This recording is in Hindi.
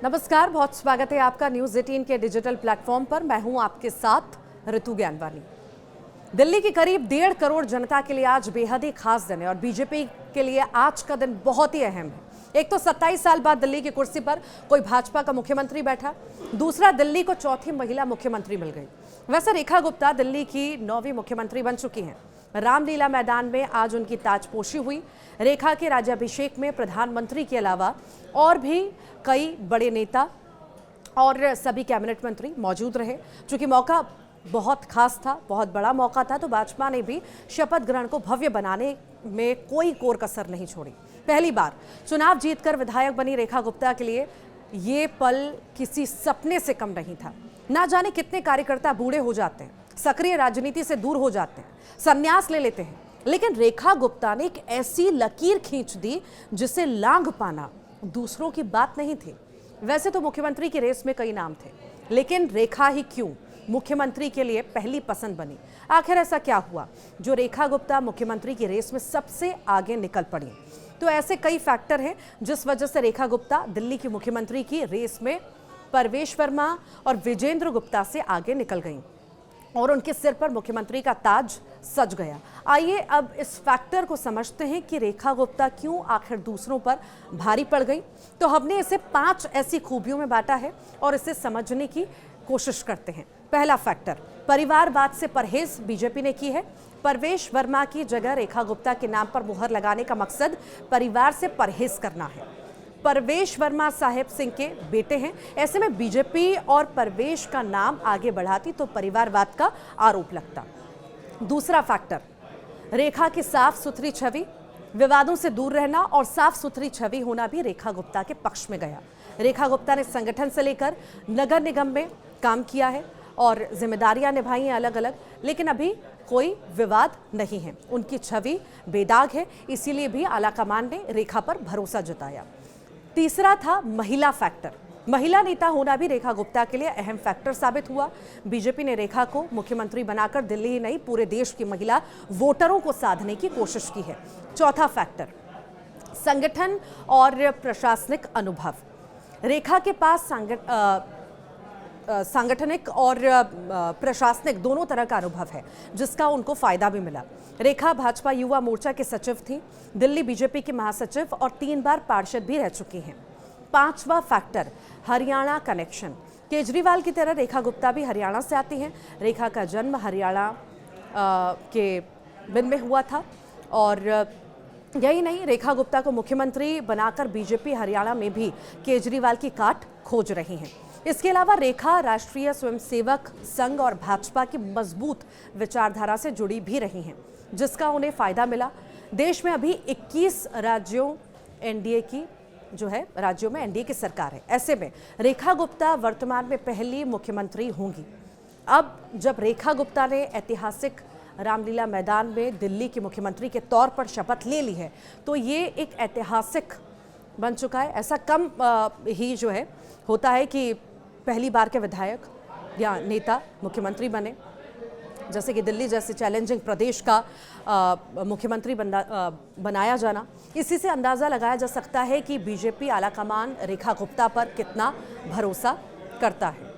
नमस्कार, बहुत स्वागत है आपका न्यूज 18 के डिजिटल प्लेटफॉर्म पर। मैं हूं आपके साथ ऋतु ज्ञानवानी। दिल्ली की करीब 1.5 करोड़ जनता के लिए आज बेहद ही खास दिन है और बीजेपी के लिए आज का दिन बहुत ही अहम है। एक तो 27 साल बाद दिल्ली की कुर्सी पर कोई भाजपा का मुख्यमंत्री बैठा, दूसरा दिल्ली को चौथी महिला मुख्यमंत्री मिल गई। वैसे रेखा गुप्ता दिल्ली की 9वीं मुख्यमंत्री बन चुकी हैं। रामलीला मैदान में आज उनकी ताजपोशी हुई। रेखा के राज्याभिषेक में प्रधानमंत्री के अलावा और भी कई बड़े नेता और सभी कैबिनेट मंत्री मौजूद रहे। चूंकि मौका बहुत खास था, बहुत बड़ा मौका था, तो भाजपा ने भी शपथ ग्रहण को भव्य बनाने में कोई कोर कसर नहीं छोड़ी। पहली बार चुनाव जीतकर विधायक बनी रेखा गुप्ता के लिए ये पल किसी सपने से कम नहीं था। ना जाने कितने कार्यकर्ता बूढ़े हो जाते हैं, सक्रिय राजनीति से दूर हो जाते हैं, संन्यास ले लेते हैं, लेकिन रेखा गुप्ता ने एक ऐसी लकीर खींच दी जिसे लांघ पाना दूसरों की बात नहीं थी। वैसे तो मुख्यमंत्री की रेस में कई नाम थे, लेकिन रेखा ही क्यों मुख्यमंत्री के लिए पहली पसंद बनी? आखिर ऐसा क्या हुआ जो रेखा गुप्ता मुख्यमंत्री की रेस में सबसे आगे निकल पड़ी? तो ऐसे कई फैक्टर हैं जिस वजह से रेखा गुप्ता दिल्ली की मुख्यमंत्री की रेस में परवेश वर्मा और विजेंद्र गुप्ता से आगे निकल गईं और उनके सिर पर मुख्यमंत्री का ताज सज गया। आइए अब इस फैक्टर को समझते हैं कि रेखा गुप्ता क्यों आखिर दूसरों पर भारी पड़ गई। तो हमने इसे 5 ऐसी खूबियों में बांटा है और इसे समझने की कोशिश करते हैं। पहला फैक्टर, परिवारवाद से परहेज बीजेपी ने की है। परवेश वर्मा की जगह रेखा गुप्ता के नाम पर मुहर लगाने का मकसद परिवार से परहेज करना है। परवेश वर्मा साहेब सिंह के बेटे हैं, ऐसे में बीजेपी और परवेश का नाम आगे बढ़ाती तो परिवारवाद का आरोप लगता। दूसरा फैक्टर, रेखा की साफ सुथरी छवि, विवादों से दूर रहना और साफ सुथरी छवि होना भी रेखा गुप्ता के पक्ष में गया। रेखा गुप्ता ने संगठन से लेकर नगर निगम में काम किया है और जिम्मेदारियां निभाई हैं अलग अलग, लेकिन अभी कोई विवाद नहीं है। उनकी छवि बेदाग है, इसीलिए भी आलाकमान ने रेखा पर भरोसा जताया। तीसरा था महिला फैक्टर। महिला नेता होना भी रेखा गुप्ता के लिए अहम फैक्टर साबित हुआ। बीजेपी ने रेखा को मुख्यमंत्री बनाकर दिल्ली ही नहीं पूरे देश की महिला वोटरों को साधने की कोशिश की है। चौथा फैक्टर, संगठन और प्रशासनिक अनुभव। रेखा के पास सांगठनिक और प्रशासनिक दोनों तरह का अनुभव है, जिसका उनको फायदा भी मिला। रेखा भाजपा युवा मोर्चा के सचिव थी, दिल्ली बीजेपी की महासचिव और 3 बार पार्षद भी रह चुकी हैं। पांचवा फैक्टर, हरियाणा कनेक्शन। केजरीवाल की तरह रेखा गुप्ता भी हरियाणा से आती हैं। रेखा का जन्म हरियाणा के बिन में हुआ था और यही नहीं, रेखा गुप्ता को मुख्यमंत्री बनाकर बीजेपी हरियाणा में भी केजरीवाल की काट खोज रही हैं। इसके अलावा रेखा राष्ट्रीय स्वयंसेवक संघ और भाजपा की मजबूत विचारधारा से जुड़ी भी रही हैं, जिसका उन्हें फायदा मिला। देश में अभी 21 राज्यों एनडीए की सरकार है। ऐसे में रेखा गुप्ता वर्तमान में पहली मुख्यमंत्री होंगी। अब जब रेखा गुप्ता ने ऐतिहासिक रामलीला मैदान में दिल्ली की मुख्यमंत्री के तौर पर शपथ ले ली है, तो ये एक ऐतिहासिक बन चुका है। ऐसा कम ही होता है कि पहली बार के विधायक या नेता मुख्यमंत्री बने, जैसे कि दिल्ली जैसे चैलेंजिंग प्रदेश का मुख्यमंत्री बनाया जाना। इसी से अंदाज़ा लगाया जा सकता है कि बीजेपी आलाकमान रेखा गुप्ता पर कितना भरोसा करता है।